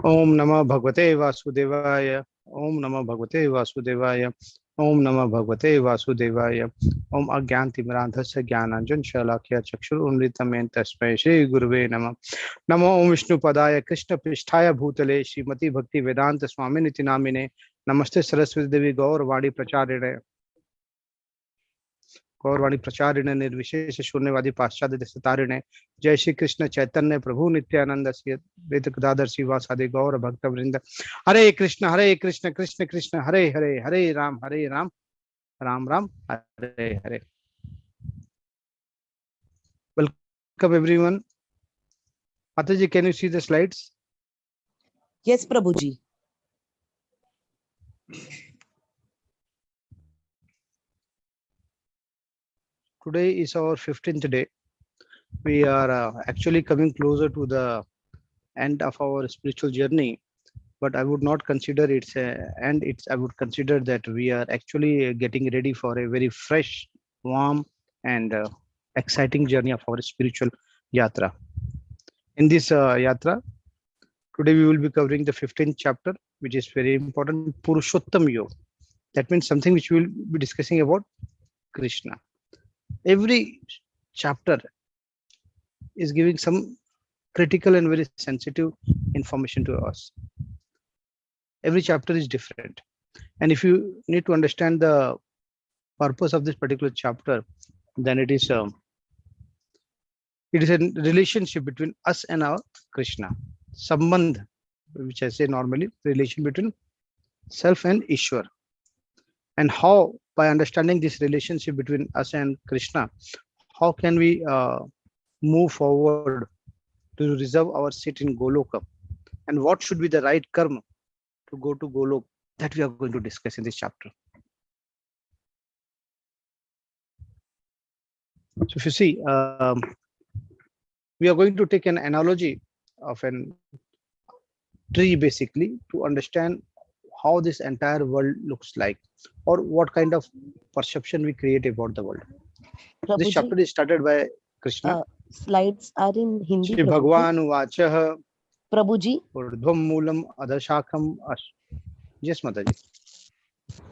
ओम नमः भगवते वासुदेवाय। ओम नमः भगवते वासुदेवाय। ओम नमः भगवते वासुदेवाय। ओम अज्ञानतिमिरान्धस्य ज्ञानाञ्जन शलाकया चक्षुरुन्मिलितं येन तस्मै श्री गुरुवे नमः। नमो ओम विष्णुपदाय कृष्णपृष्ठाय भूतले श्रीमती भक्ति वेदांत स्वामिनिति नामिने। नमस्ते सरस्वती देवी गौरवाणी प्रचारिणे। गौरवाणी प्रचारिणे निर्विशेष शून्यवादी पाश्चात्य देशतारिणे। जय श्री कृष्ण चैतन्य प्रभु नित्यानंद श्री अद्वैत गदाधर श्रीवासादि गौर भक्त वृंद। हरे कृष्ण कृष्ण कृष्ण हरे हरे, हरे राम राम राम हरे हरे। Welcome everyone. माता जी, can you see the slides? Yes, Prabhuji. Today is our 15th day. We are actually coming closer to the end of our spiritual journey, but I would not consider it's a end. I would consider that we are actually getting ready for a very fresh, warm, and exciting journey of our spiritual yatra. In this yatra, today we will be covering the 15th chapter, which is very important, Purushottam Yoga. That means something which we will be discussing about Krishna. Every chapter is giving some critical and very sensitive information to us. Every chapter is different, and if you need to understand the purpose of this particular chapter, then it is a relationship between us and our Krishna. Sambandh, which I say normally, relation between self and Ishwar. And how, by understanding this relationship between us and Krishna, how can we move forward to reserve our seat in Goloka? And what should be the right karma to go to Golok? That we are going to discuss in this chapter. So if you see, we are going to take an analogy of an tree basically to understand how this entire world looks like, or what kind of perception we create about the world. This Prabhuji, chapter is started by Krishna. slides are in Hindi. Shri Bhagwan Vachah Prabhuji. Urdhvam Moolam Adashakam Ash. Yes, Mataji.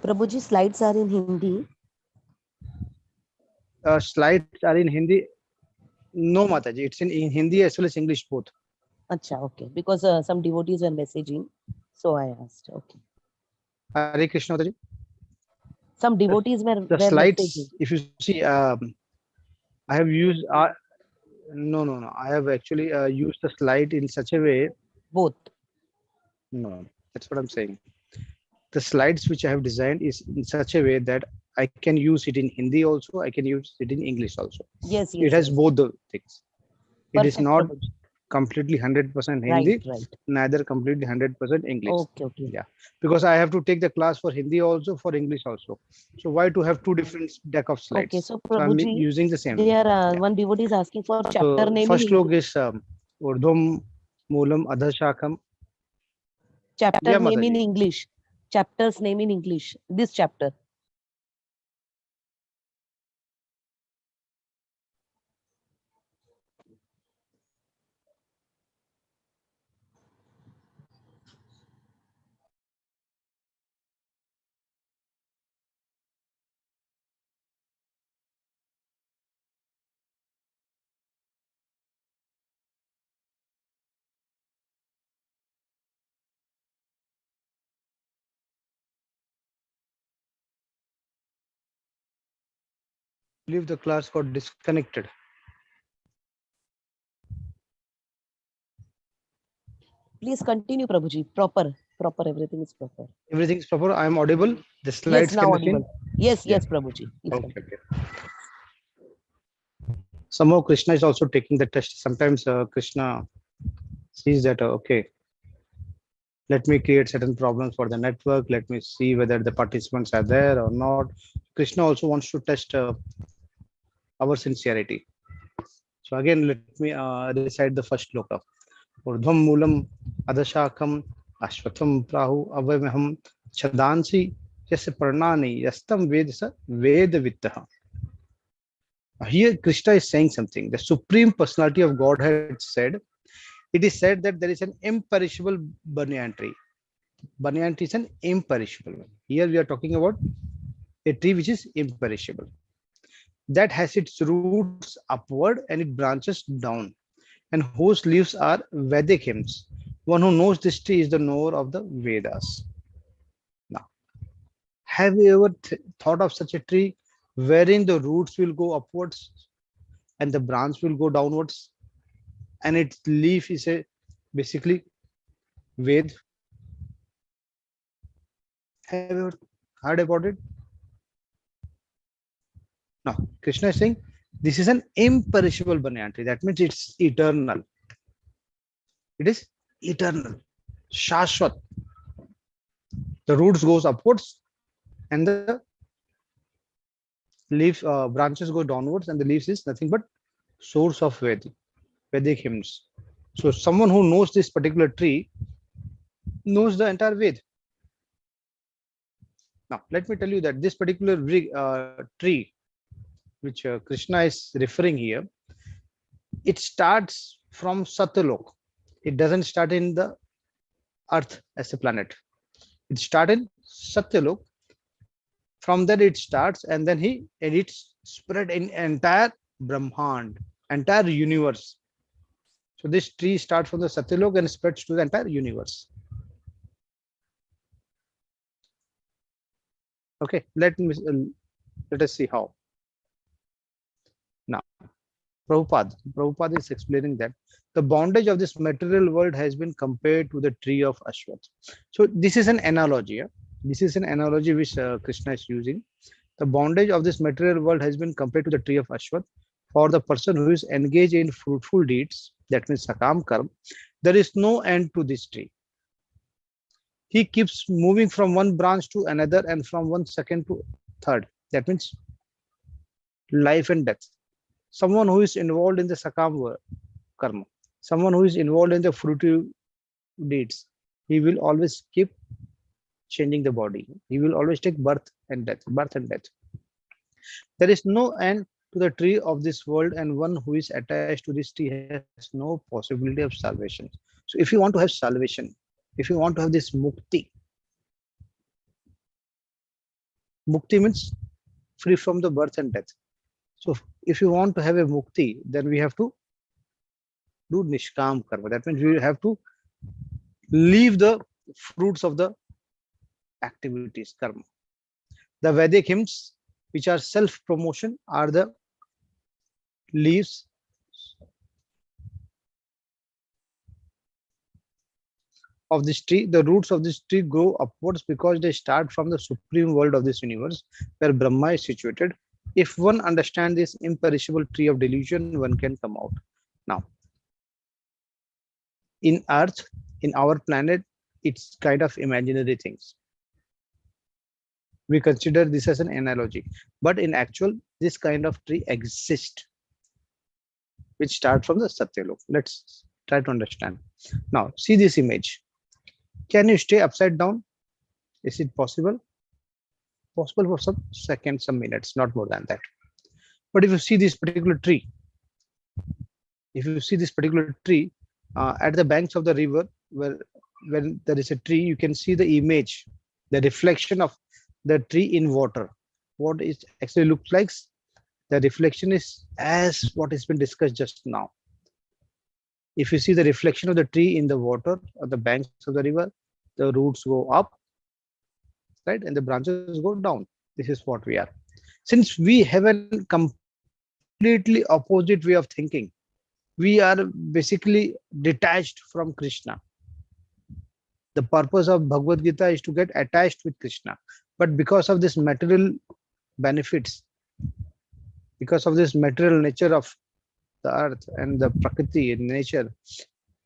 Prabhuji, slides are in Hindi. Slides are in Hindi. No, Mataji. It's in Hindi as well as English both. Acha, okay. Because some devotees were messaging, so I asked. Okay. Hare Krishna, Mataji. Some devotees were slides. messaging. If you see, I have used. No. I have actually used the slide in such a way. Both. No, that's what I'm saying. The slides which I have designed is in such a way that I can use it in Hindi also. I can use it in English also. Yes. It has both the things. It is not Prabhuji. completely 100% Hindi, Right. neither completely 100% English. Okay. Yeah, because I have to take the class for Hindi also, for English also. So why to have two different deck of slides? Okay, so I'm Prabhuji, using the same. There one devotee is asking for chapter So name. first log is Urdhvam Moolam Adhashakam. Chapter Yeah, name in Mataji. English. Chapter's name in English. This chapter. Leave the class got disconnected. Please continue, Prabhuji. Proper. Everything is proper. Everything is proper. I am audible. The slides yes, now can be audible. seen. Yes, Yeah. Prabhuji. Okay. Somehow Krishna is also taking the test. Sometimes Krishna sees that okay, let me create certain problems for the network. Let me see whether the participants are there or not. Krishna also wants to test our sincerity. So again, let me recite the first shloka. Urdhvam Moolam Adashakam Ashwatham Prahu Avamaham Chadansi Yasya Pranani Yastam Vedasa Vedavittaha. Here Krishna is saying something. The Supreme Personality of Godhead said, It is said that there is an imperishable banyan tree. Banyan tree is an imperishable one. Here we are talking about a tree which is imperishable, that has its roots upward and it branches down, and whose leaves are Vedic hymns. One who knows this tree is the knower of the Vedas. Now, have you ever thought of such a tree wherein the roots will go upwards and the branch will go downwards, and its leaf is a basically Ved? Have you ever heard about it? Now, Krishna is saying this is an imperishable banyan tree. That means it's eternal. It is eternal. Shashwat. The roots goes upwards and the leaf branches go downwards, and the leaves is nothing but source of Vedic hymns. So someone who knows this particular tree knows the entire Ved. Now let me tell you that this particular tree, which Krishna is referring here, it starts from Satyalok. It doesn't start in the Earth as a planet. It starts in Satyalok. From there it starts, and then it's spread in entire Brahmand, entire universe. So this tree starts from the Satyalok and spreads to the entire universe. Okay, let us see how. Now, Prabhupada is explaining that the bondage of this material world has been compared to the tree of Ashwath. So this is an analogy. Yeah? This is an analogy which Krishna is using. The bondage of this material world has been compared to the tree of Ashwath. For the person who is engaged in fruitful deeds, that means Sakam Karma, there is no end to this tree. He keeps moving from one branch to another and from one second to third. That means life and death. Someone who is involved in the Sakam Karma, someone who is involved in the fruitful deeds, he will always keep changing the body. He will always take birth and death, birth and death. There is no end to the tree of this world, and one who is attached to this tree has no possibility of salvation. So, if you want to have salvation, if you want to have this mukti means free from the birth and death. So, if you want to have a mukti, then we have to do nishkam karma. That means we have to leave the fruits of the activities, karma. The Vedic hymns, which are self promotion, are the leaves of this tree. The roots of this tree grow upwards because they start from the supreme world of this universe where Brahma is situated. If one understands this imperishable tree of delusion, one can come out. Now, in Earth, in our planet, it's kind of imaginary things. We consider this as an analogy, but in actual, this kind of tree exists, which start from the Satyalok. Let's try to understand. Now, see this image. Can you stay upside down? Is it possible? Possible for some seconds, some minutes, not more than that. But if you see this particular tree, if you see this particular tree at the banks of the river, where when there is a tree, you can see the image, the reflection of the tree in water. What it actually looks like, the reflection is as what has been discussed just now. If you see the reflection of the tree in the water or the banks of the river, the roots go up, right, and the branches go down. This is what we are. Since we have a completely opposite way of thinking, we are basically detached from Krishna. The purpose of Bhagavad Gita is to get attached with Krishna. But because of this material benefits, because of this material nature of the earth and the prakriti in nature,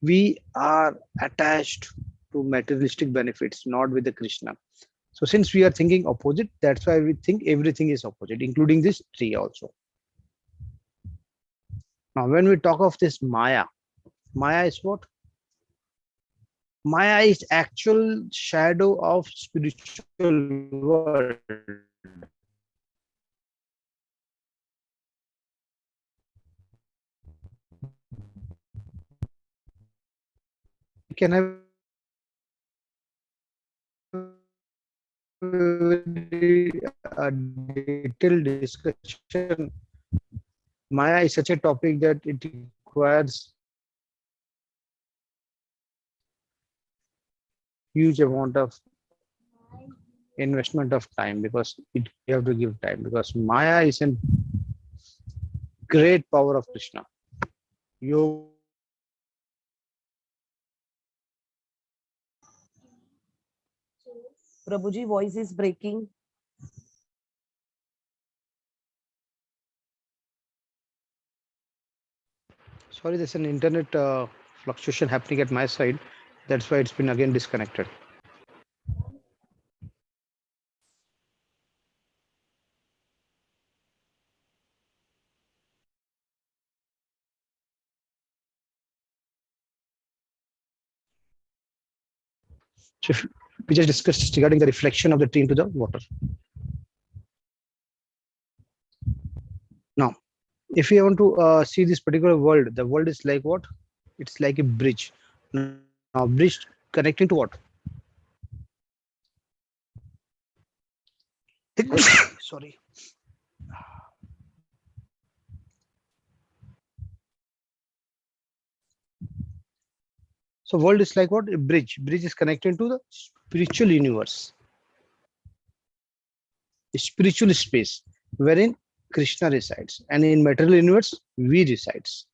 we are attached to materialistic benefits, not with the Krishna. So since we are thinking opposite, that's why we think everything is opposite, including this tree also. Now, when we talk of this Maya, Maya is what? Maya is actual shadow of spiritual world. We can have a very detailed discussion. Maya is such a topic that it requires huge amount of investment of time because it we have to give time because Maya is a great power of Krishna. Yoga, Prabhuji, voice is breaking. sorry, there's an internet fluctuation happening at my side. That's why it's been again disconnected. So we just discussed regarding the reflection of the tree into the water. Now, if you want to see this particular world, the world is like what? It's like a bridge. Now, bridge connecting to what? Sorry. So, world is like what? A bridge. Bridge is connecting to the spiritual universe, a spiritual space wherein Krishna resides, and in material universe we resides.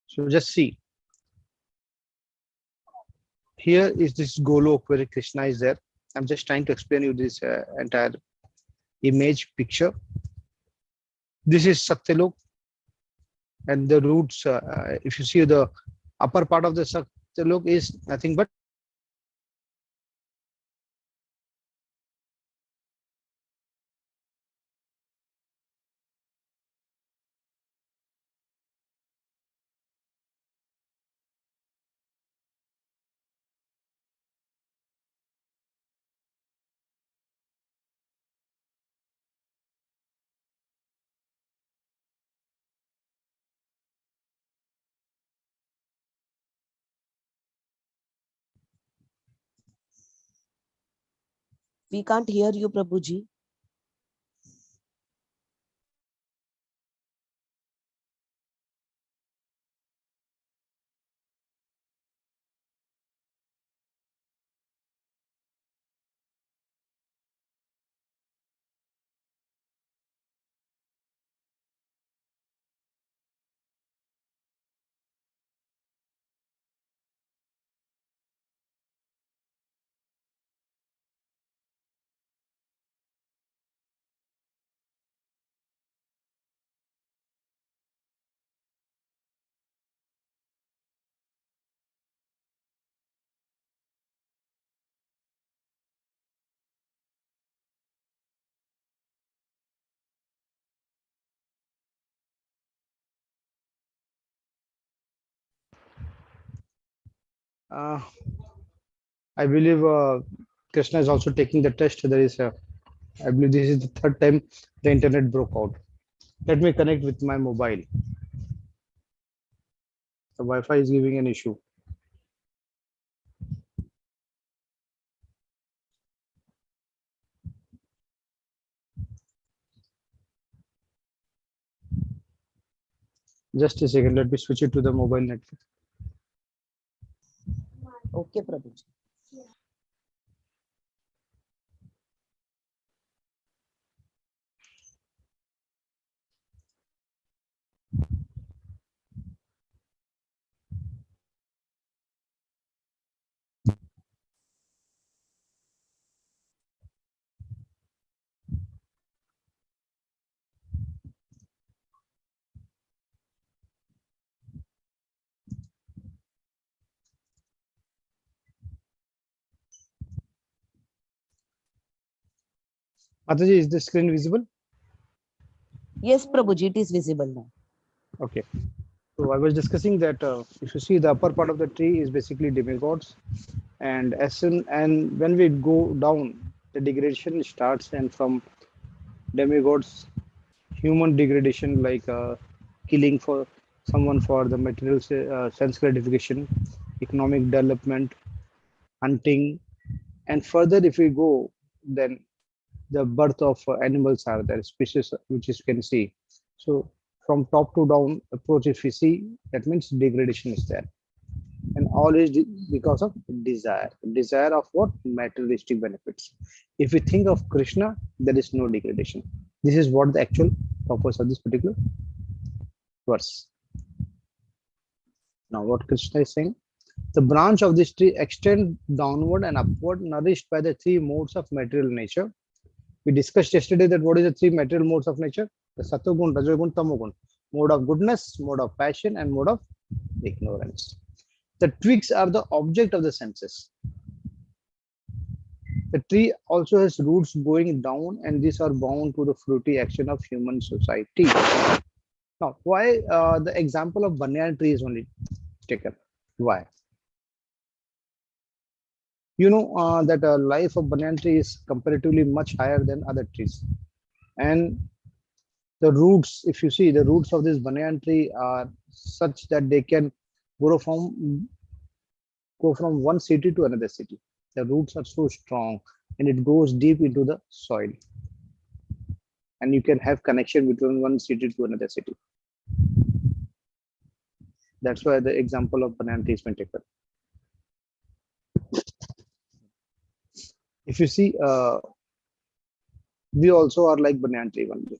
So, just see here is this Golok where Krishna is there. I'm just trying to explain you this entire image picture. This is Satyalok, and the roots. If you see the upper part of the Satyalok is nothing but We can't hear you, Prabhuji. uh, I believe Krishna is also taking the test. There is a, I believe this is the third time the internet broke out. Let me connect with my mobile. The Wi-Fi is giving an issue. Just a second. Let me switch it to the mobile network. Okay, Prabhuji. Mataji, is the screen visible? Yes, Prabhuji, it is visible now. Okay. So I was discussing that if you see the upper part of the tree is basically demigods, and as soon and when we go down, the degradation starts, and from demigods, human degradation like killing for someone for the material sense gratification, economic development, hunting, and further if we go, then the birth of animals are there, species which is can see. So from top to down approach, if we see, that means degradation is there, and all is because of desire of what materialistic benefits. If we think of Krishna, there is no degradation. This is what the actual purpose of this particular verse. Now what Krishna is saying, the branch of this tree extend downward and upward, nourished by the three modes of material nature. We discussed yesterday that what is the three material modes of nature: the sattvagun, rajagun, tamogun. Mode of goodness, mode of passion, and mode of ignorance. The twigs are the object of the senses. The tree also has roots going down, and these are bound to the fruity action of human society. Now, why the example of banyan tree is only taken? Why? You know that life of banyan tree is comparatively much higher than other trees, and the roots, if you see, the roots of this banyan tree are such that they can go from one city to another city. The roots are so strong, and it goes deep into the soil, and you can have connection between one city to another city. That's why the example of banana tree is been taken. If you see, we also are like banana tree only.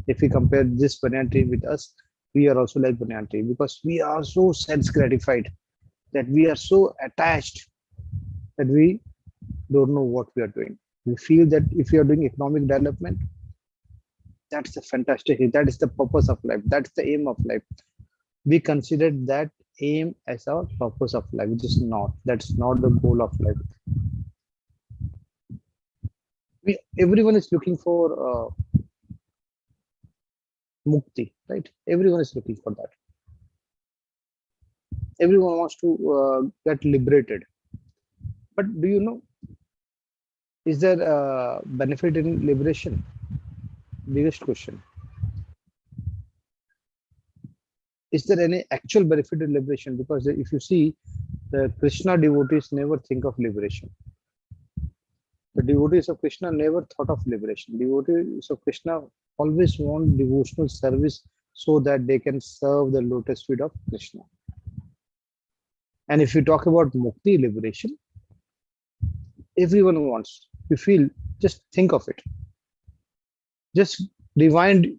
If we compare this banana tree with us, we are also like banana tree because we are so sense gratified, that we are so attached, that we don't know what we are doing. We feel that if you are doing economic development, that's the fantastic thing. That is the purpose of life. That's the aim of life. We consider that aim as our purpose of life, which is not. That's not the goal of life. Everyone is looking for mukti, right? Everyone is looking for that. Everyone wants to get liberated. But do you know, is there a benefit in liberation? Biggest question. Is there any actual benefit in liberation? Because if you see, the Krishna devotees never think of liberation. The devotees of Krishna never thought of liberation. Devotees of Krishna always want devotional service so that they can serve the lotus feet of Krishna. And if you talk about mukti, liberation, everyone wants. You feel, just think of it. Just rewind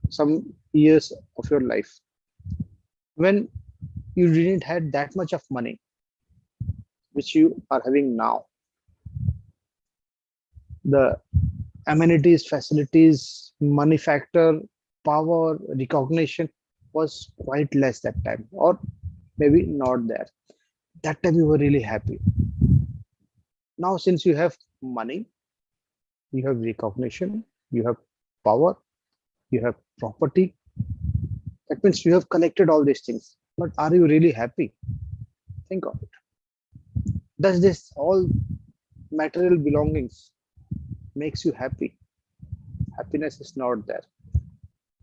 some years of your life when you didn't had that much of money which you are having now. The amenities, facilities, money factor, power, recognition was quite less that time, or maybe not there. That time you were really happy. Now, since you have money, you have recognition, you have power, you have property, that means you have collected all these things. But are you really happy? Think of it. Does this all material belongings makes you happy? Happiness is not there.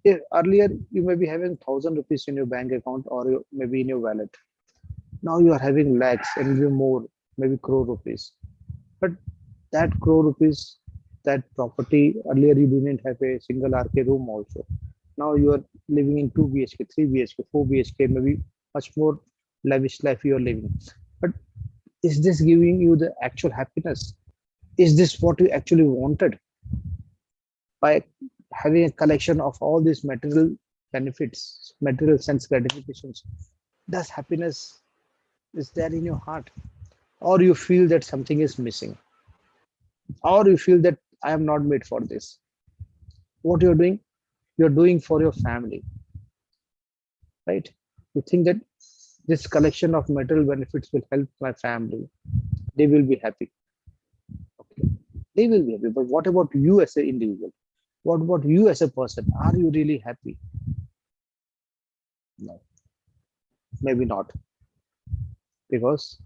If earlier you may be having 1,000 rupees in your bank account, or maybe in your wallet. Now you are having lakhs and even more, maybe crore rupees. But that crore rupees, that property, earlier you didn't have a single RK room also. Now you are living in 2 BHK, 3 BHK, 4 BHK, maybe much more lavish life you are living. But is this giving you the actual happiness? Is this what you actually wanted? By having a collection of all these material benefits, material sense gratifications, does happiness is there in your heart? Or you feel that something is missing? Or you feel that I am not made for this? What you're doing for your family, right? You think that this collection of material benefits will help my family. They will be happy. Okay. They will be happy. But what about you as an individual? What about you as a person? Are you really happy? No, maybe not. Because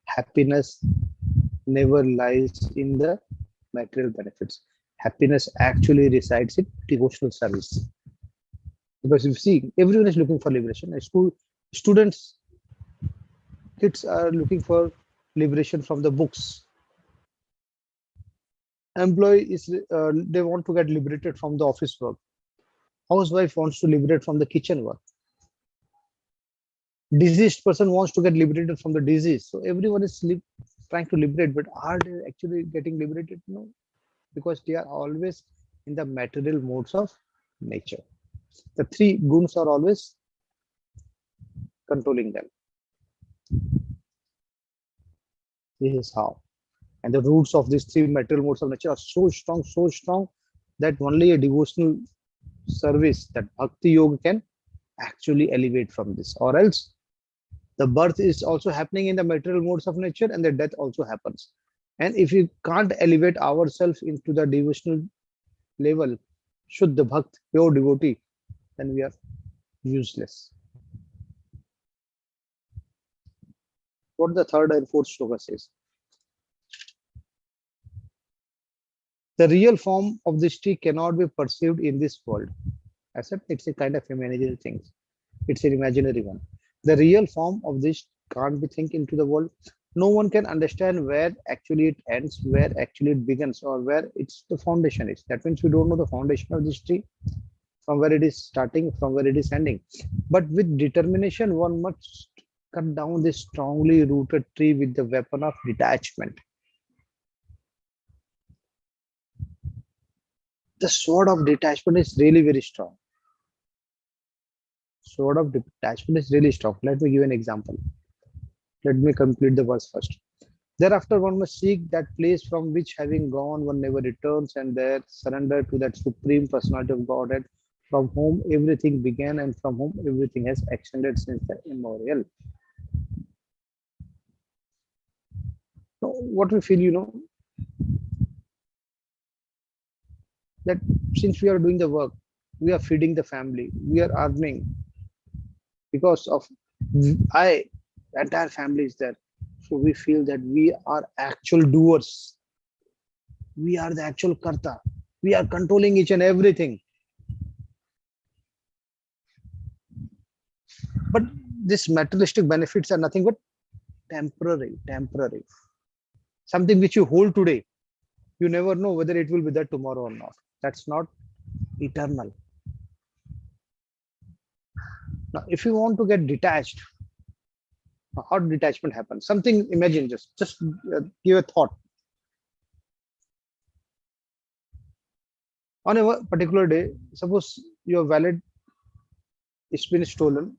happiness never lies in the material benefits. Happiness actually resides in devotional service. Because if you see, everyone is looking for liberation. School students, kids are looking for liberation from the books. Employee is they want to get liberated from the office work. Housewife wants to liberate from the kitchen work. Diseased person wants to get liberated from the disease. So everyone is trying to liberate, but are they actually getting liberated? No, because they are always in the material modes of nature. The three guns are always controlling them. This is how. And the roots of these three material modes of nature are so strong that only a devotional service, that bhakti yoga, can actually elevate from this. Or else the birth is also happening in the material modes of nature and the death also happens. And if we can't elevate ourselves into the devotional level, should the bhakt, pure devotee, then we are useless. What the third and fourth shloka says: the real form of this tree cannot be perceived in this world. I said it's a kind of imaginary thing. It's an imaginary one. The real form of this can't be think into the world. No one can understand where actually it ends, where actually it begins, or where its the foundation is. That means we don't know the foundation of this tree, from where it is starting, from where it is ending. But with determination, one must cut down this strongly rooted tree with the weapon of detachment. The sword of detachment is really very strong. Sword of detachment is really strong. Let me give an example. Let me complete the verse first. Thereafter, one must seek that place from which, having gone, one never returns, and there surrender to that supreme personality of Godhead, from whom everything began and from whom everything has extended since the immemorial. Now, what we feel, that since we are doing the work, we are feeding the family, we are earning because of I, the entire family is there. So we feel that we are actual doers. We are the actual karta. We are controlling each and everything. But this materialistic benefits are nothing but temporary. Something which you hold today, you never know whether it will be there tomorrow or not. That's not eternal. Now, if you want to get detached, how detachment happens? Something, imagine, just give a thought. On a particular day, suppose your wallet is been stolen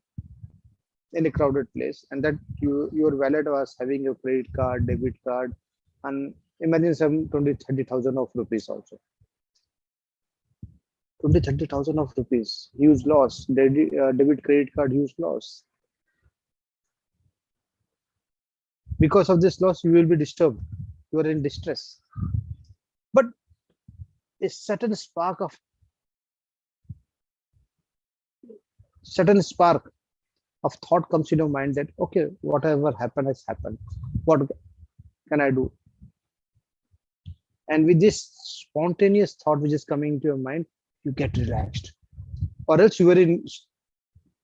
in a crowded place, and that your wallet was having a credit card, debit card, and imagine some 20, 30,000 of rupees also. 20, 30,000 of rupees, huge loss. Debit credit card, huge loss. Because of this loss, you will be disturbed. You are in distress. But a certain spark of thought comes in your mind that okay, whatever happened has happened. What can I do? And with this spontaneous thought which is coming into your mind, you get relaxed. Or else you were in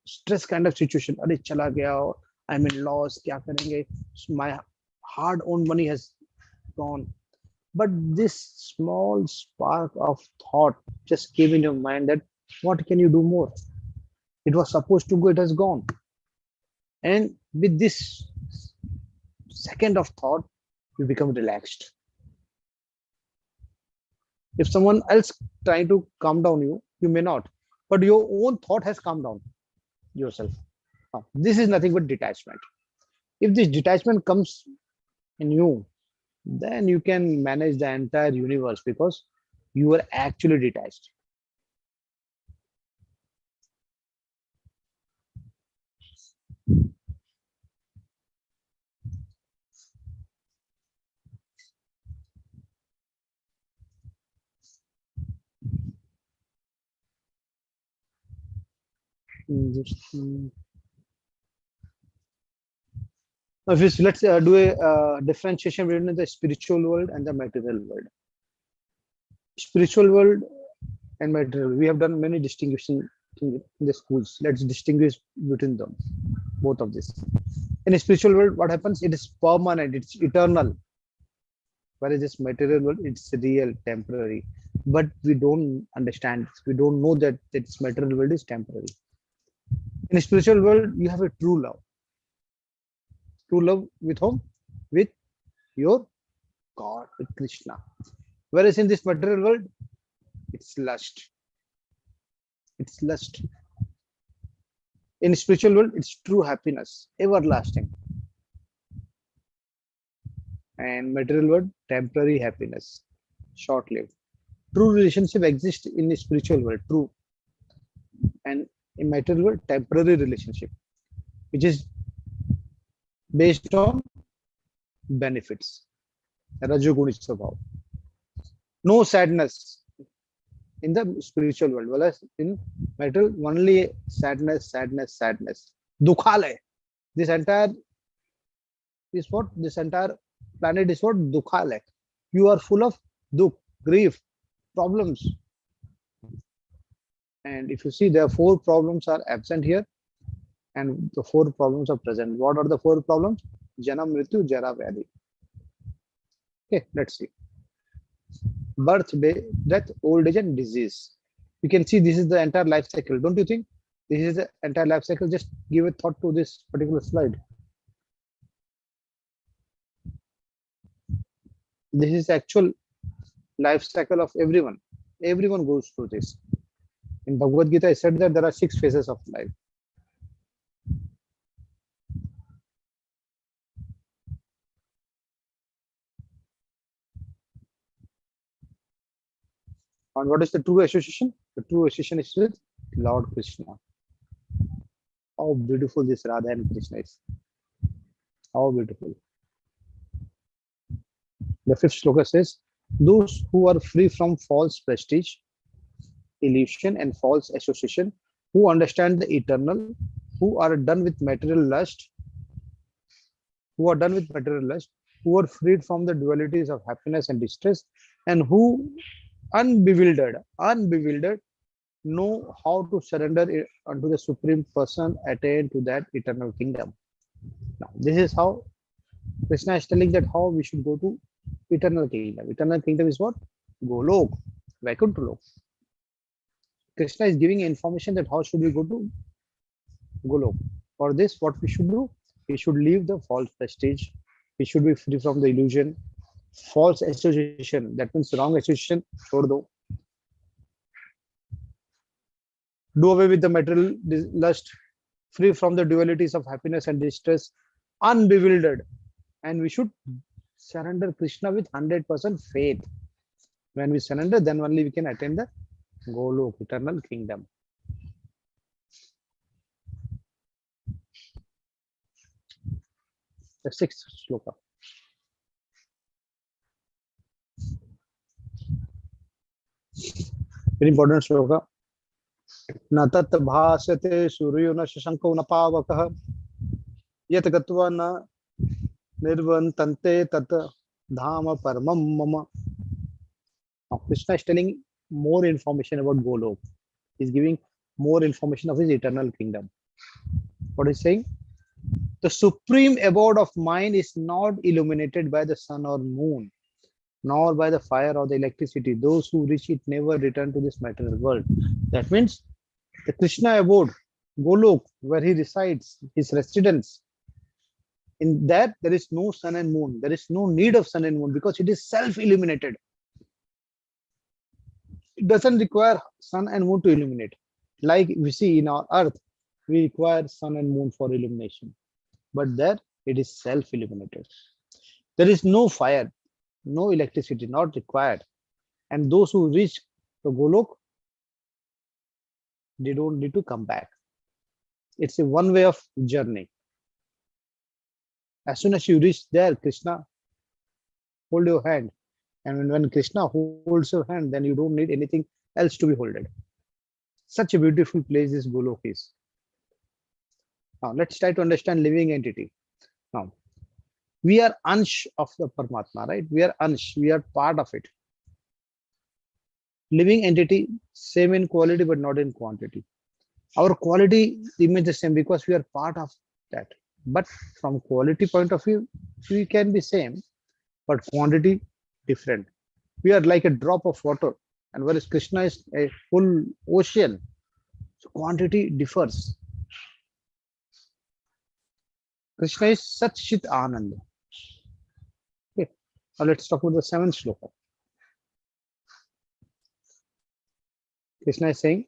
stress kind of situation. Are chala gaya, or I'm in loss. Kya karenge? My hard-earned money has gone. But this small spark of thought just came in your mind that what can you do more? It was supposed to go, it has gone. And with this second of thought, you become relaxed. If someone else trying to calm down you, you may not. But your own thought has calmed down yourself. This is nothing but detachment. If this detachment comes in you, then you can manage the entire universe because you are actually detached. Let's do a differentiation between the spiritual world and the material world. Spiritual world and material, we have done many distinction in the schools. Let's distinguish between them, both of this. In a spiritual world, what happens? It is permanent, it's eternal. Whereas this material world, it's real, temporary. But we don't understand. We don't know that this material world is temporary. In a spiritual world, you have a true love. True love with whom? With your God, with Krishna. Whereas in this material world, it's lust. It's lust. In spiritual world, it's true happiness, everlasting. And material world, temporary happiness, short-lived. True relationship exists in the spiritual world, true, and in material world, temporary relationship, which is based on benefits. Rajoguni Swabhav. No sadness in the spiritual world, whereas in material, only sadness, sadness, sadness. Dukhalay. This entire is what? This entire planet is what? Dukhalay. You are full of duk, grief, problems. And if you see, there are four problems are absent here, and the four problems are present. What are the four problems? Janam, Mrityu, Jara, Vyadhi. Okay, let's see. Birth, death, old age, and disease. You can see this is the entire life cycle. Don't you think? This is the entire life cycle. Just give a thought to this particular slide. This is the actual life cycle of everyone. Everyone goes through this. In Bhagavad Gita, I said that there are 6 phases of life. And what is the true association? The true association is with Lord Krishna. How beautiful this Radha and Krishna is. How beautiful. The 5th sloka says, those who are free from false prestige, illusion, and false association, who understand the eternal, who are done with material lust, who are done with material lust, who are freed from the dualities of happiness and distress, and who unbewildered, know how to surrender unto the Supreme Person, attain to that eternal kingdom. Now, this is how Krishna is telling that how we should go to eternal kingdom. Eternal kingdom is what? Golok, Vaikuntha Lok. Krishna is giving information that how should we go to Golok. For this, what we should do? We should leave the false prestige. We should be free from the illusion. False association, that means wrong association, chhod do. Do away with the material lust, free from the dualities of happiness and distress, unbewildered. And we should surrender Krishna with 100% faith. When we surrender, then only we can attain the Golok, eternal kingdom. The 6th sloka. Very important sloka. न तत् भासते सूर्यो न शशंको न पावकः यत् गत्वा न निर्वन्तन्ते तत् धाम परमं मम. Now Krishna is telling more information about Golok. He's giving more information of his eternal kingdom. What is saying? The supreme abode of mind is not illuminated by the sun or moon, nor by the fire or the electricity. Those who reach it never return to this material world. That means the Krishna abode, Golok, where he resides, his residence, in that there is no sun and moon. There is no need of sun and moon because it is self-illuminated. It doesn't require sun and moon to illuminate. Like we see in our earth, we require sun and moon for illumination. But there it is self-illuminated. There is no fire, no electricity, not required. And those who reach the Golok, they don't need to come back. It's a one way of journey. As soon as you reach there, Krishna hold your hand. And when Krishna holds your hand, then you don't need anything else to be holded. Such a beautiful place this Golok is. Now let's try to understand living entity. Now, we are Ansh of the Paramatma, right? We are Ansh, we are part of it. Living entity, same in quality but not in quantity. Our quality remains the same because we are part of that. But from quality point of view, we can be same, but quantity different. We are like a drop of water, and whereas Krishna is a full ocean, so quantity differs. Krishna is Satchit Anand. Okay. Now let's talk about the seventh shloka. Krishna is saying,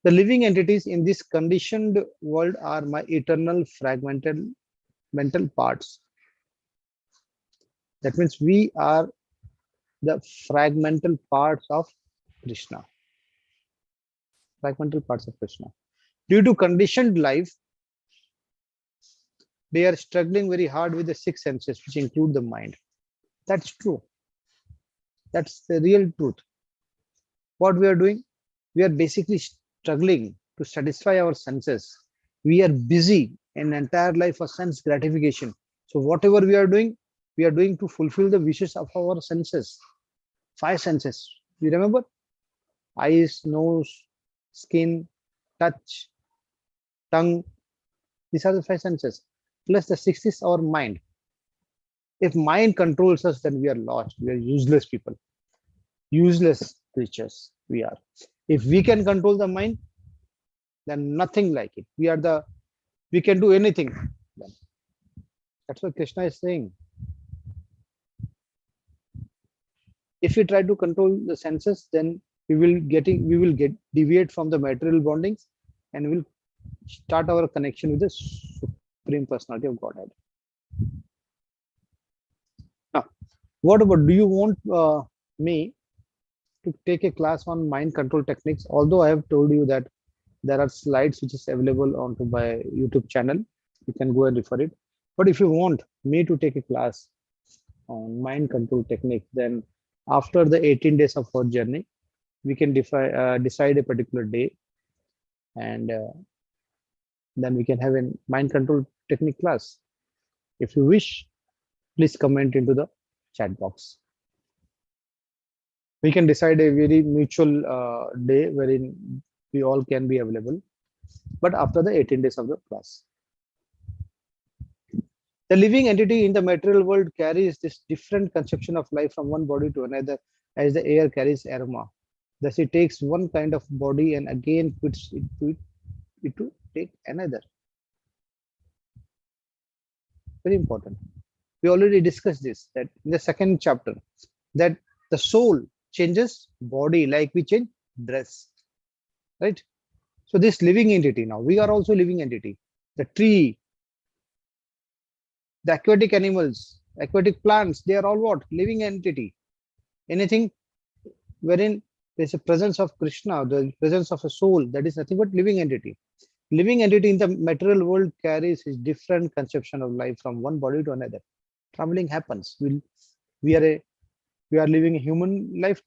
the living entities in this conditioned world are my eternal fragmented mental parts. That means we are the fragmental parts of Krishna. Fragmental parts of Krishna. Due to conditioned life, they are struggling very hard with the six senses, which include the mind. That's true. That's the real truth. What we are doing, we are basically struggling to satisfy our senses. We are busy in entire life for sense gratification. So whatever we are doing to fulfill the wishes of our senses. Five senses. You remember? Eyes, nose, skin, touch, tongue. These are the five senses. Plus the sixth is our mind. If mind controls us, then we are lost. We are useless people, useless creatures. We are. If we can control the mind, then nothing like it. We can do anything. That's what Krishna is saying. If we try to control the senses, then we will get deviate from the material bondings, and will start our connection with the supreme personality of Godhead. Now, what about, do you want me to take a class on mind control techniques? Although I have told you that there are slides which is available onto my YouTube channel, you can go and refer it. But if you want me to take a class on mind control technique, then after the 18 days of our journey, we can decide a particular day, and then we can have a mind control technique class. If you wish, please comment into the chat box. We can decide a very mutual day wherein we all can be available, but after the 18 days of the class. The living entity in the material world carries this different conception of life from one body to another, as the air carries aroma. Thus, it takes one kind of body and again puts it to take another. Very important. We already discussed this, that in the second chapter, that the soul changes body like we change dress, right? So this living entity, now we are also living entity. The tree, the aquatic animals, aquatic plants, they are all what? Living entity. Anything wherein there's a presence of Krishna, the presence of a soul, that is nothing but living entity. Living entity in the material world carries his different conception of life from one body to another. Traveling happens. We are a we are living a human life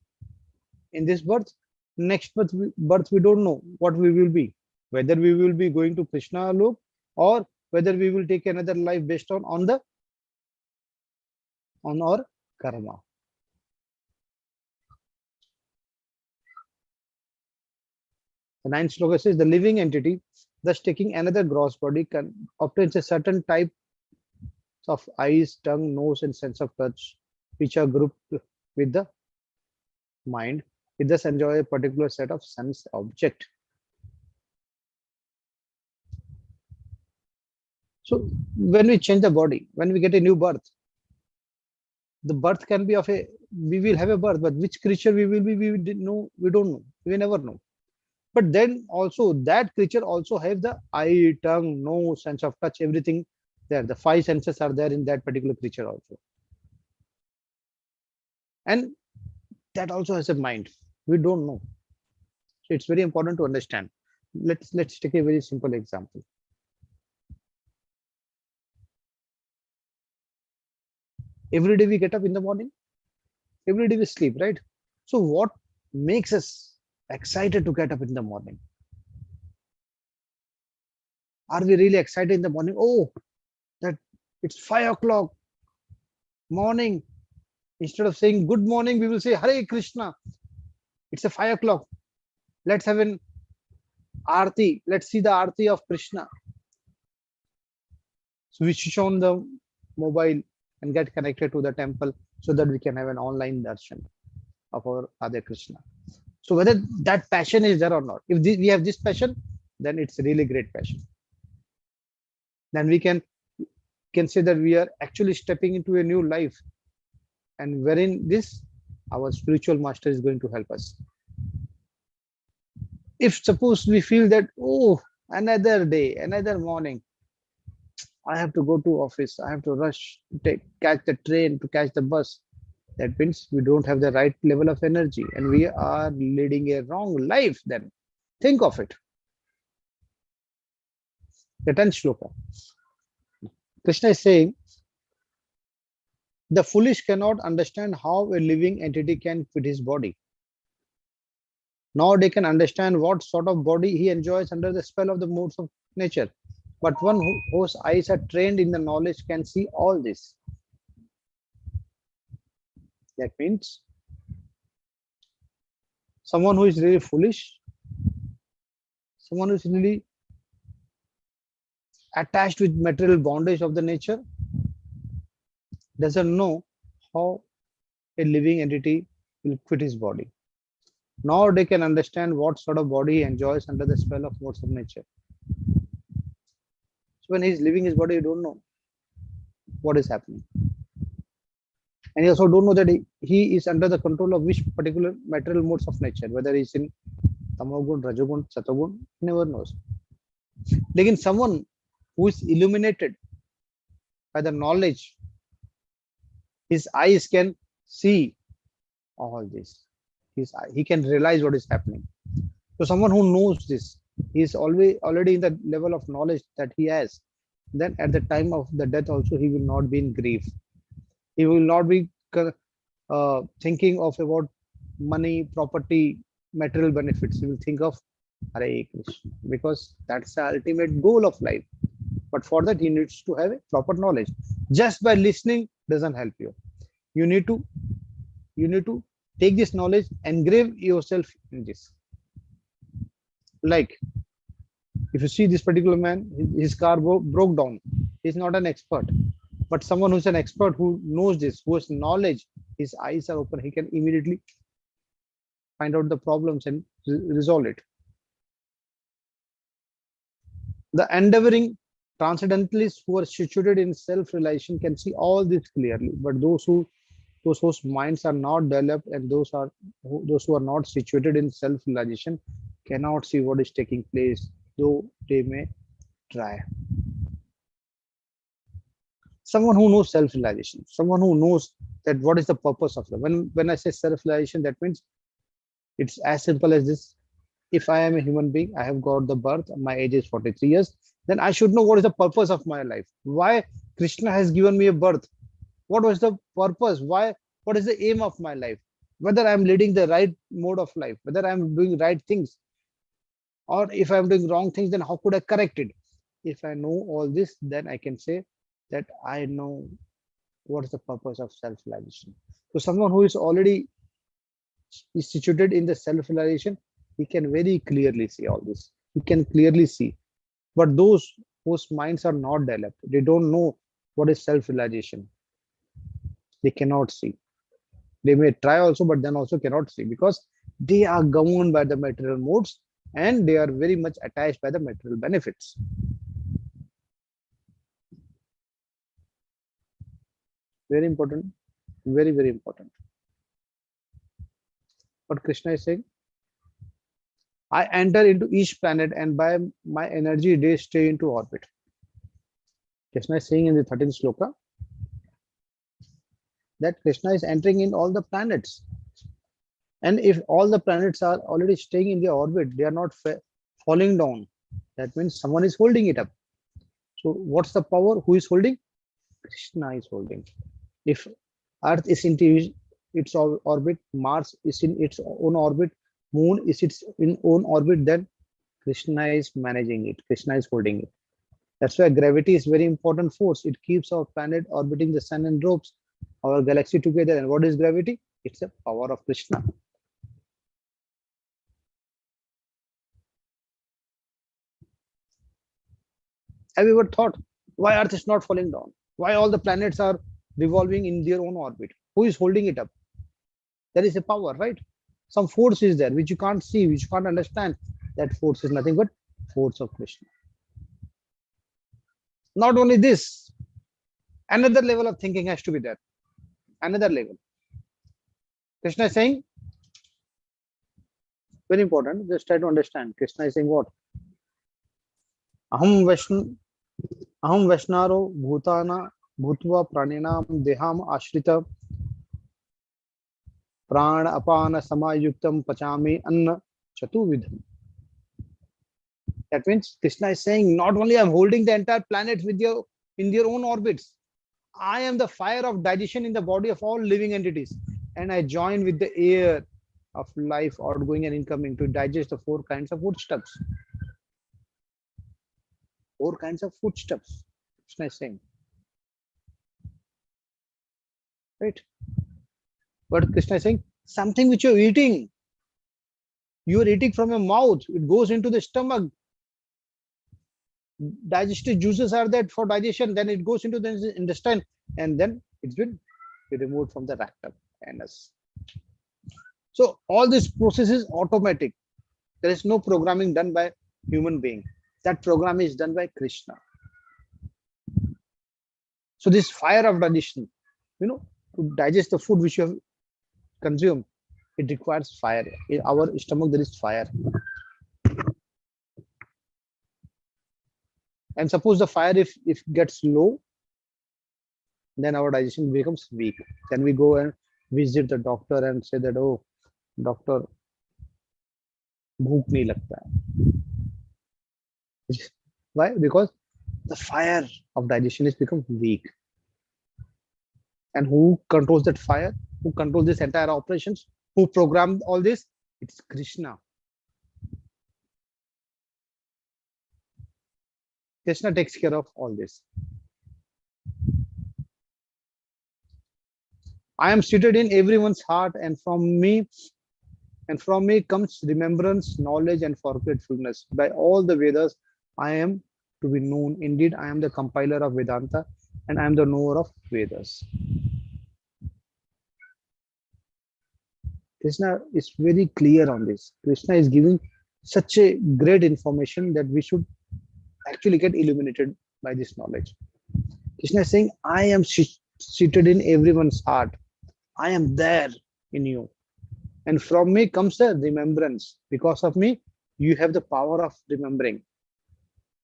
in this birth. Next birth we don't know what we will be. Whether we will be going to Krishna look, or whether we will take another life based on our karma. The ninth sloka says, the living entity, thus taking another gross body, can obtains a certain type of eyes, tongue, nose, and sense of touch, which are grouped with the mind. It thus enjoy a particular set of sense object. So when we change the body, when we get a new birth, the birth can be of a, we will have a birth, but which creature we will be, we didn't know, we don't know, we never know. But then also that creature also have the eye, tongue, nose, sense of touch, everything there. The five senses are there in that particular creature also. And that also has a mind. We don't know. So it's very important to understand. Let's take a very simple example. Every day we get up in the morning, every day we sleep, right? So what makes us excited to get up in the morning? Are we really excited in the morning? Oh, that it's 5 o'clock morning. Instead of saying good morning, we will say Hare Krishna. It's a 5 o'clock. Let's have an Aarti. Let's see the Aarti of Krishna. So we switch on the mobile and get connected to the temple so that we can have an online darshan of our Radha Krishna. So whether that passion is there or not, if we have this passion, then it's a really great passion. Then we can say that we are actually stepping into a new life, and wherein this our spiritual master is going to help us. If suppose we feel that, oh, another day, another morning, I have to go to office, I have to rush to catch the train, to catch the bus, that means we don't have the right level of energy and we are leading a wrong life. Then think of it. The 10th shloka, Krishna is saying, the foolish cannot understand how a living entity can quit his body, nor they can understand what sort of body he enjoys under the spell of the modes of nature. But one whose eyes are trained in the knowledge can see all this. That means someone who is really foolish, someone who is really attached with material bondage of the nature, doesn't know how a living entity will quit his body, nor they can understand what sort of body he enjoys under the spell of modes of nature. So when he's leaving his body, you don't know what is happening. And you also don't know that he is under the control of which particular material modes of nature, whether he's in tamogun, rajogun, satogun, he never knows. Again, someone who is illuminated by the knowledge, his eyes can see all this. He can realize what is happening. So someone who knows this, he is always already in the level of knowledge that he has. Then at the time of the death also, he will not be in grief. He will not be thinking of about money, property, material benefits. He will think of Hare Krishna, because that's the ultimate goal of life. But for that, he needs to have a proper knowledge. Just by listening doesn't help you. You need to you need to take this knowledge, engrave yourself in this. Like if you see this particular man, his car broke down. He's not an expert, but someone who's an expert, who knows this, who has knowledge, his eyes are open. He can immediately find out the problems and resolve it. The endeavoring transcendentalists who are situated in self-realization can see all this clearly, but those whose minds are not developed and those who are not situated in self-realization cannot see what is taking place, though they may try. Someone who knows self-realization, someone who knows that what is the purpose of life. When I say self-realization, that means it's as simple as this. If I am a human being, I have got the birth, my age is 43 years, then I should know what is the purpose of my life. Why Krishna has given me a birth? What was the purpose? Why? What is the aim of my life? Whether I'm leading the right mode of life, whether I'm doing right things, or if I'm doing wrong things, then how could I correct it? If I know all this, then I can say that I know what is the purpose of self-realization. So someone who is already is situated in the self-realization, he can very clearly see all this. He can clearly see. But those whose minds are not developed, they don't know what is self-realization. They cannot see. They may try also, but then also cannot see, because they are governed by the material modes and they are very much attached by the material benefits. Very important, very, very important. What Krishna is saying, I enter into each planet and by my energy they stay into orbit. Krishna is saying in the 13th shloka that Krishna is entering in all the planets. And if all the planets are already staying in their orbit, they are not falling down. That means someone is holding it up. So what's the power? Who is holding? Krishna is holding. If Earth is into its orbit, Mars is in its own orbit, Moon is its in own orbit, then Krishna is managing it. Krishna is holding it. That's why gravity is very important force. It keeps our planet orbiting the sun and ropes our galaxy together. And what is gravity? It's a power of Krishna. Have you ever thought why Earth is not falling down? Why all the planets are revolving in their own orbit? Who is holding it up? There is a power, right? Some force is there which you can't see, which you can't understand. That force is nothing but force of Krishna. Not only this, another level of thinking has to be there. Another level. Krishna is saying, very important, just try to understand. Krishna is saying what? Aham Vaishn Aham Vaishnaro Bhutana Bhutva Praninam Deham Ashrita Pran Apana Samayuktam Pachami Anna Chatuvidham. That means Krishna is saying, not only I'm holding the entire planet with your in their own orbits, I am the fire of digestion in the body of all living entities, and I join with the air of life outgoing and incoming to digest the four kinds of foodstuffs. Four kinds of foodstuffs. Krishna is saying, right? But Krishna is saying, something which you are eating from your mouth, it goes into the stomach. Digestive juices are there for digestion, then it goes into the intestine, and then it's been removed from the rectum anus. So all this process is automatic. There is no programming done by human being. That program is done by Krishna. So this fire of digestion, to digest the food which you have consumed, it requires fire. In our stomach, there is fire. And suppose the fire, if gets low, then our digestion becomes weak. Then we go and visit the doctor and say that, oh, doctor, bhook nahi lagta hai. Why? Because the fire of digestion is become weak. And who controls that fire? Who controls this entire operations? Who programmed all this? It's Krishna. Krishna takes care of all this. I am seated in everyone's heart, and from me comes remembrance, knowledge, and forgetfulness. By all the Vedas, I am to be known. Indeed, I am the compiler of Vedanta, and I am the knower of Vedas. Krishna is very clear on this. Krishna is giving such a great information that we should actually get illuminated by this knowledge. Krishna is saying, I am seated in everyone's heart. I am there in you. And from me comes the remembrance. Because of me, you have the power of remembering.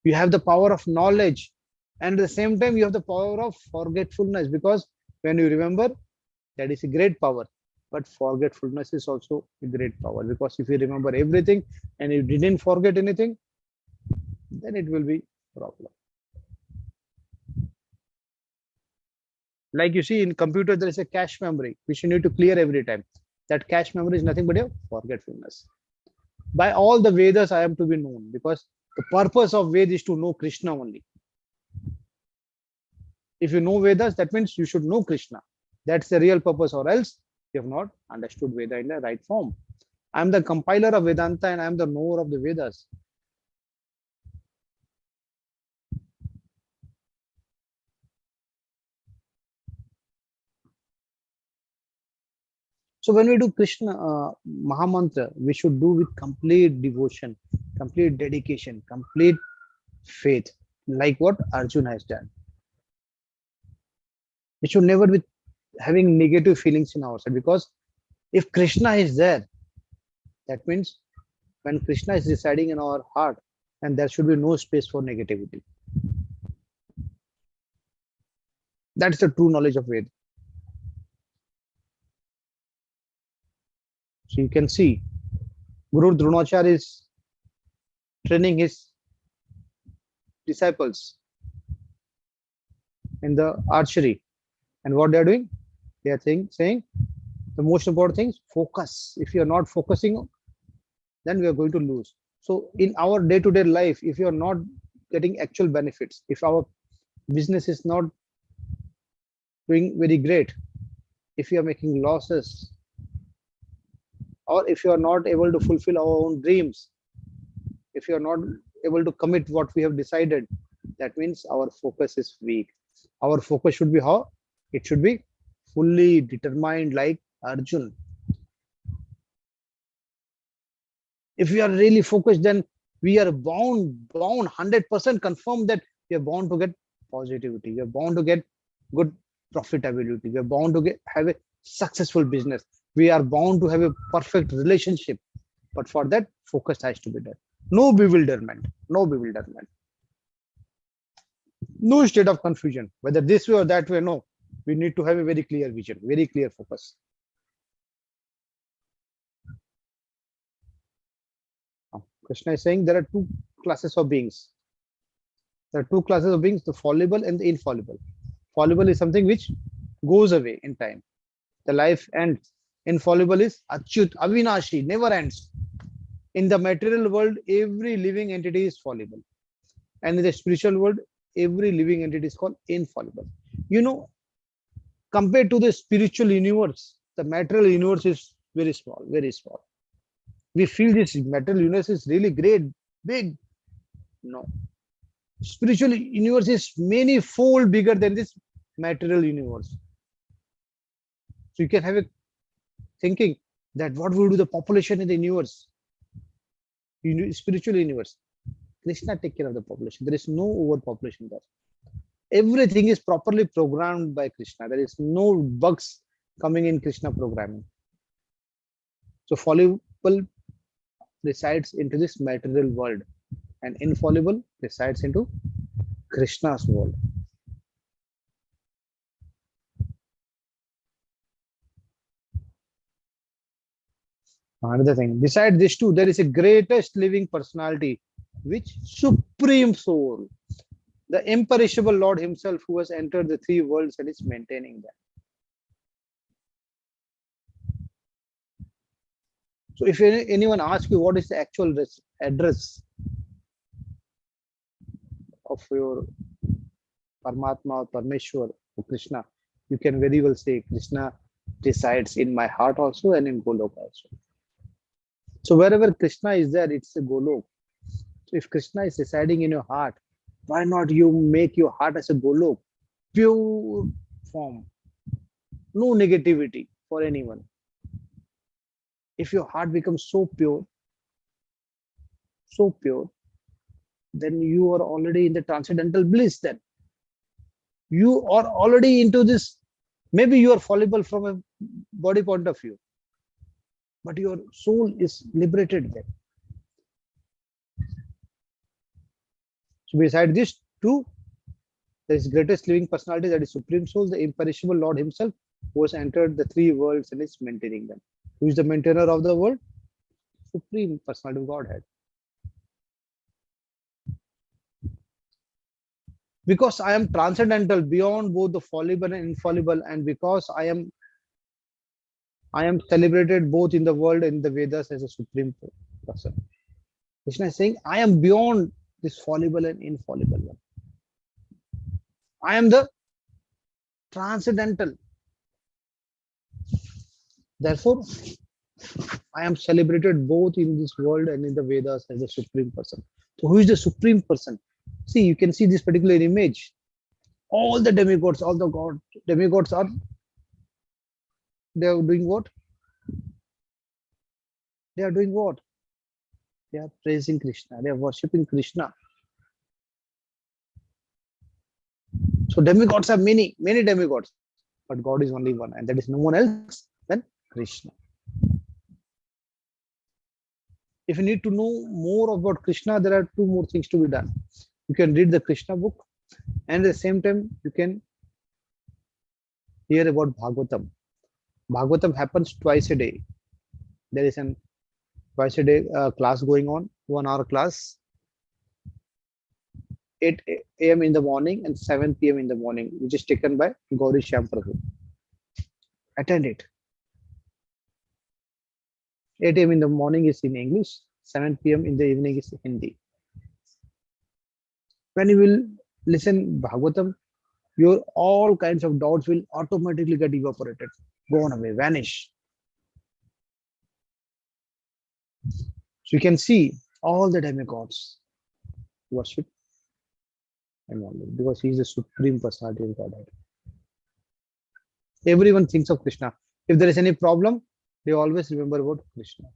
You have the power of knowledge. And at the same time, you have the power of forgetfulness. Because when you remember, that is a great power. But forgetfulness is also a great power. Because if you remember everything and you didn't forget anything, then it will be a problem. Like you see in computer, there is a cache memory which you need to clear every time. That cache memory is nothing but a forgetfulness. By all the Vedas, I am to be known, because the purpose of Ved is to know Krishna only. If you know Vedas, that means you should know Krishna. That's the real purpose, or else you have not understood Veda in the right form. I am the compiler of Vedanta, and I am the knower of the Vedas. So when we do Krishna Mahamantra, we should do with complete devotion, complete dedication, complete faith, like what Arjun has done. We should never be having negative feelings in ourselves, because if Krishna is there, that means when Krishna is residing in our heart, and there should be no space for negativity. That's the true knowledge of Ved. So you can see Guru Dronacharya is training his disciples in the archery. And what they are doing? They are saying the most important thing is focus. If you are not focusing, then we are going to lose. So in our day-to-day life, if you are not getting actual benefits, if our business is not doing very great, if you are making losses, or if you are not able to fulfill our own dreams, if you are not able to commit what we have decided, That means our focus is weak. Our focus should be how? It should be fully determined like Arjun. If we are really focused, then we are bound 100% confirm that we are bound to get positivity. We are bound to get good profitability. We are bound to get have a successful business. We are bound to have a perfect relationship. But for that, focus has to be done. No bewilderment. No bewilderment. No state of confusion, whether this way or that way. No, we need to have a very clear vision, very clear focus. Krishna is saying there are two classes of beings. There are two classes of beings, the fallible and the infallible. Fallible is something which goes away in time. The life ends. Infallible is achyut, avinashi, never ends. In the material world, every living entity is fallible. And in the spiritual world, every living entity is called infallible. You know, compared to the spiritual universe, the material universe is very small, very small. We feel this material universe is really great, big. No, spiritual universe is many fold bigger than this material universe. So you can have a thinking that what will do the population in the universe, spiritual universe. Krishna take care of the population. There is no overpopulation there. Everything is properly programmed by Krishna. There is no bugs coming in Krishna programming. So fallible resides into this material world, and infallible resides into Krishna's world. Another thing, beside this two, there is a greatest living personality, which supreme soul, the imperishable Lord himself, who has entered the three worlds and is maintaining them. So if anyone asks you what is the actual address of your Paramatma or Parmeshwar or Krishna, you can very well say Krishna resides in my heart also and in Golok also. So wherever Krishna is there, it's a Golok. So if Krishna is residing in your heart, why not you make your heart as a Golok, pure form, no negativity for anyone. If your heart becomes so pure, then you are already in the transcendental bliss. Then you are already into this. Maybe you are fallible from a body point of view, but your soul is liberated then. So beside this two, there is greatest living personality, that is Supreme Soul, the imperishable Lord himself, who has entered the three worlds and is maintaining them. Who is the maintainer of the world? Supreme personality of Godhead. Because I am transcendental beyond both the fallible and infallible, and because I am celebrated both in the world and in the Vedas as a supreme person. Krishna is saying, I am beyond this fallible and infallible one. I am the transcendental. Therefore, I am celebrated both in this world and in the Vedas as a supreme person. So who is the supreme person? See, you can see this particular image. All the demigods, all the demigods are, they are doing what? They are doing what? They are praising Krishna. They are worshipping Krishna. So demigods are many, many demigods, but God is only one, and that is no one else than Krishna. If you need to know more about Krishna, there are two more things to be done. You can read the Krishna book, and at the same time, you can hear about Bhagavatam. Bhagavatam happens twice a day. There is an twice a day class going on, 1 hour class, 8 a.m. in the morning and 7 p.m. in the morning, which is taken by Gauri Shyam Prabhu. Attend it. 8 a.m. in the morning is in English, 7 p.m. in the evening is Hindi. When you will listen Bhagavatam, your all kinds of doubts will automatically get evaporated, gone away, vanish. So you can see all the demigods worship him only, because he is the supreme personality of Godhead. Everyone thinks of Krishna. If there is any problem, they always remember about Krishna.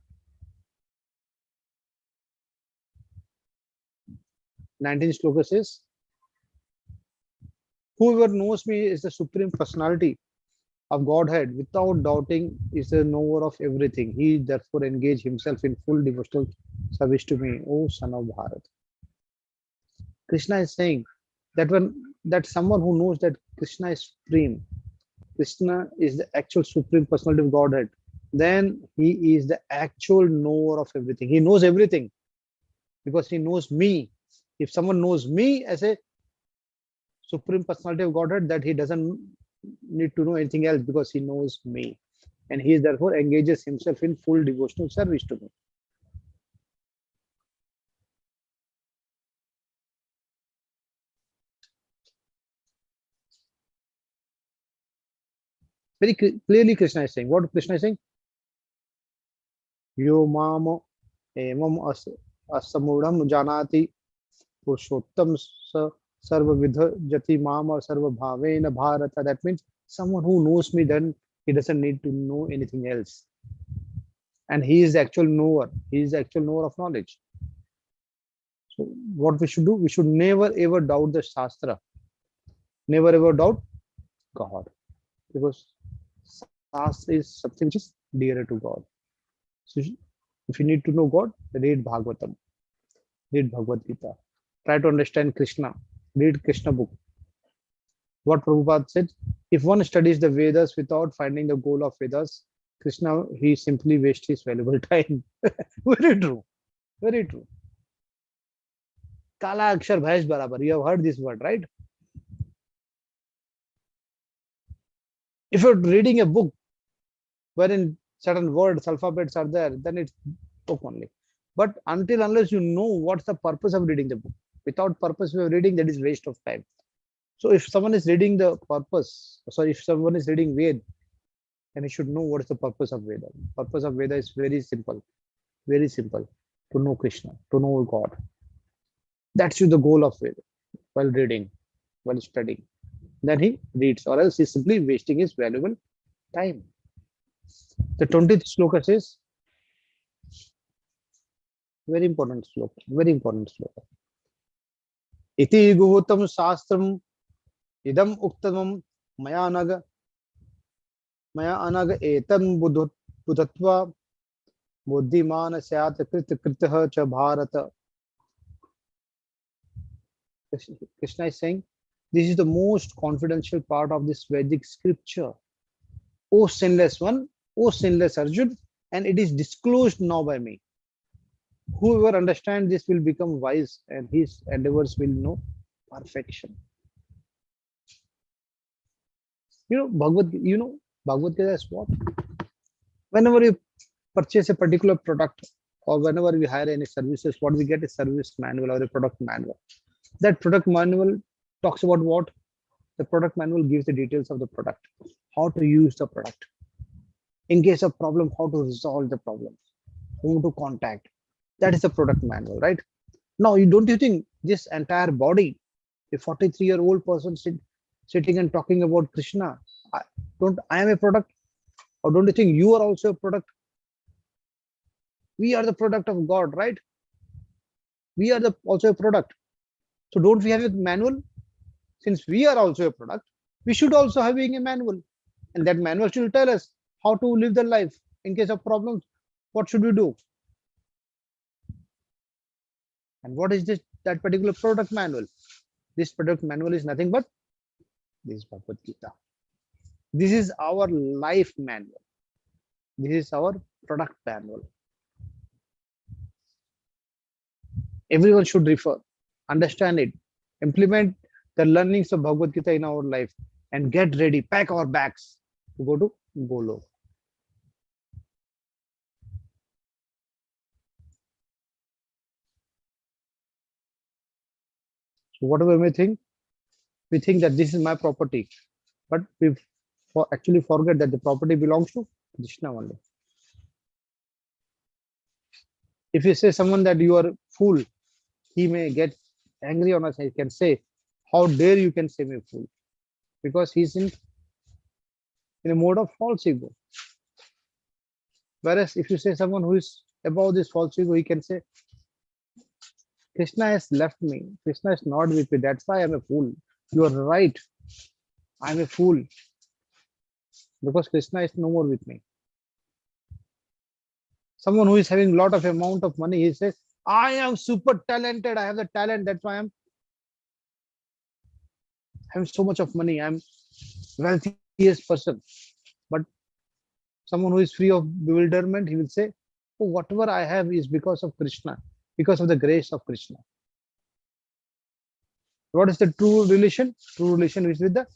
19th sloka says, whoever knows me is the supreme personality of Godhead without doubting is the knower of everything. He therefore engage himself in full devotional service to me, O son of Bharat. Krishna is saying that someone who knows that Krishna is supreme, Krishna is the actual supreme personality of Godhead, then he is the actual knower of everything. He knows everything because he knows me. If someone knows me as a supreme personality of Godhead, that he doesn't need to know anything else because he knows me. And he therefore engages himself in full devotional service to me. Very clearly, Krishna is saying. What Krishna is saying? Yo mamo emam asamudam janati purushottam sarva vidha jati mama sarva bhavena bharata. That means someone who knows me, then he doesn't need to know anything else. And he is the actual knower. He is the actual knower of knowledge. So what we should do? We should never ever doubt the Shastra. Never ever doubt God. Because Shastra is something which is dearer to God. So if you need to know God, read Bhagavatam, read Bhagavad Gita. Try to understand Krishna. Read Krishna book. What Prabhupada said, if one studies the Vedas without finding the goal of Vedas, Krishna, he simply wastes his valuable time. Very true. Very true. Kala akshar bhaish barabar. You have heard this word, right? If you're reading a book wherein certain words, alphabets are there, then it's book only. But until unless you know what's the purpose of reading the book, without purpose of reading, that is waste of time. So if someone is reading the purpose, sorry, if someone is reading Ved, then he should know what is the purpose of Veda. Purpose of Veda is very simple, to know Krishna, to know God. That's the goal of Veda. While reading, while studying, then he reads, or else he's simply wasting his valuable time. The 20th sloka says, very important sloka, very important sloka. Iti guhutam shastram idam uktamam maya anag etam buddhatva buddhiman syat kritah cha bharata. Krishna is saying, this is the most confidential part of this Vedic scripture. O sinless one, O sinless Arjun, and it is disclosed now by me. Whoever understands this will become wise, and his endeavors will know perfection. Bhagavad Gita is what? Whenever you purchase a particular product or whenever we hire any services, what we get is service manual or a product manual. That product manual talks about what? The product manual gives the details of the product, how to use the product. In case of problem, how to resolve the problem, whom to contact. That is the product manual, right? Now, don't you think this entire body, a 43-year-old person sitting and talking about Krishna, I am a product? Or don't you think you are also a product? We are the product of God, right? We are also a product. So don't we have a manual? Since we are also a product, we should also having a manual. And that manual should tell us how to live the life. In case of problems, what should we do? And what is that particular product manual? This product manual is nothing but this Bhagavad Gita. This is our life manual. This is our product manual. Everyone should refer, understand it, implement the learnings of Bhagavad Gita in our life, and get ready, pack our bags to go to Golo. So whatever we think that this is my property, but we actually forget that the property belongs to Krishna only. If you say someone that you are a fool, he may get angry on us. He can say, How dare you can say me fool? Because he's in a mode of false ego. Whereas if you say someone who is above this false ego, he can say, Krishna has left me. Krishna is not with me. That's why I'm a fool. You are right. I'm a fool because Krishna is no more with me. Someone who is having a lot of amount of money, he says, I am super talented. I have the talent. That's why I'm having so much of money. I'm wealthiest person. But someone who is free of bewilderment, he will say, oh, whatever I have is because of Krishna, because of the grace of Krishna. What is the true relation? True relation is with the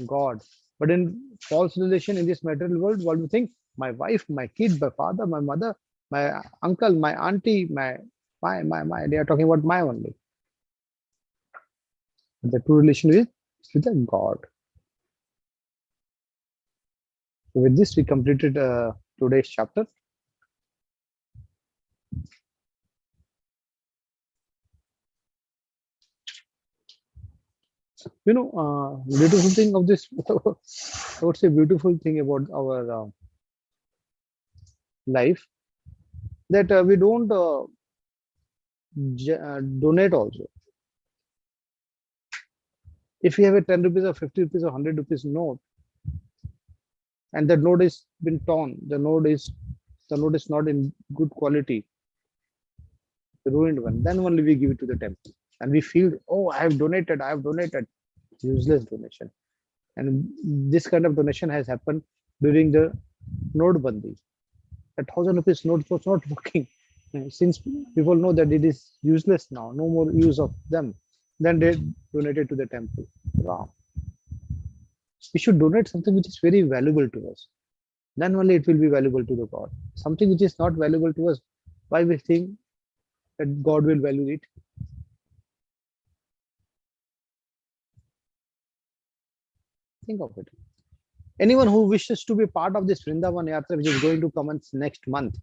God. But in false relation in this material world, what do you think? My wife, my kid, my father, my mother, my uncle, my auntie, my. They are talking about my only. The true relation is with the God. So with this, we completed today's chapter. Beautiful thing of this, I would say, beautiful thing about our life that we don't donate also. If you have a 10 rupees or 50 rupees or 100 rupees note, and the note is been torn, the note is not in good quality, the ruined one, then only we give it to the temple. And we feel, oh, I have donated. Useless donation. And this kind of donation has happened during the note bandi. A 1,000 rupees note was not working. Since people know that it is useless now, no more use of them, then they donated to the temple. Wow. We should donate something which is very valuable to us. Then only it will be valuable to the God. Something which is not valuable to us, why we think that God will value it? Think of it. Anyone who wishes to be part of this Vrindavan Yatra, which is going to commence next month,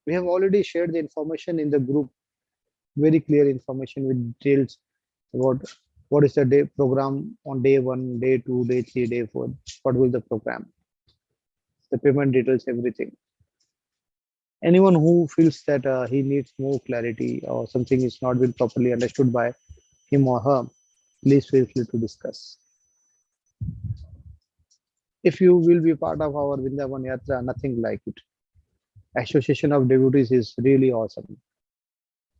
we have already shared the information in the group, very clear information with details about what is the day program on day 1, day 2, day 3, day 4, what will the program, the payment details, everything. Anyone who feels that he needs more clarity or something is not been properly understood by him or her, please feel free to discuss. If you will be part of our Vrindavan Yatra, nothing like it. Association of devotees is really awesome.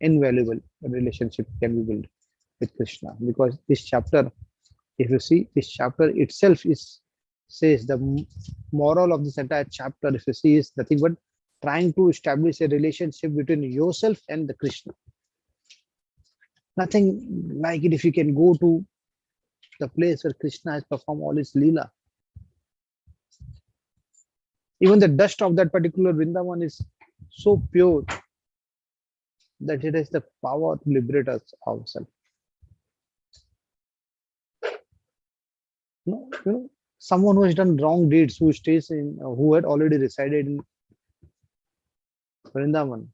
Invaluable relationship can be built with Krishna, because this chapter, if you see, this chapter itself is says the moral of this entire chapter, if you see, is nothing but trying to establish a relationship between yourself and the Krishna. Nothing like it if you can go to the place where Krishna has performed all his Leela. Even the dust of that particular Vrindavan is so pure that it has the power to liberate us ourselves. Someone who has done wrong deeds, who stays in, who had already resided in Vrindavan,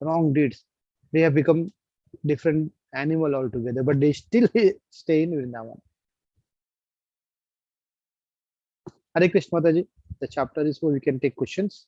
wrong deeds, they have become different animal altogether, but they still stay in Vrindavan. Hare Krishna Mataji, the chapter is where we can take questions.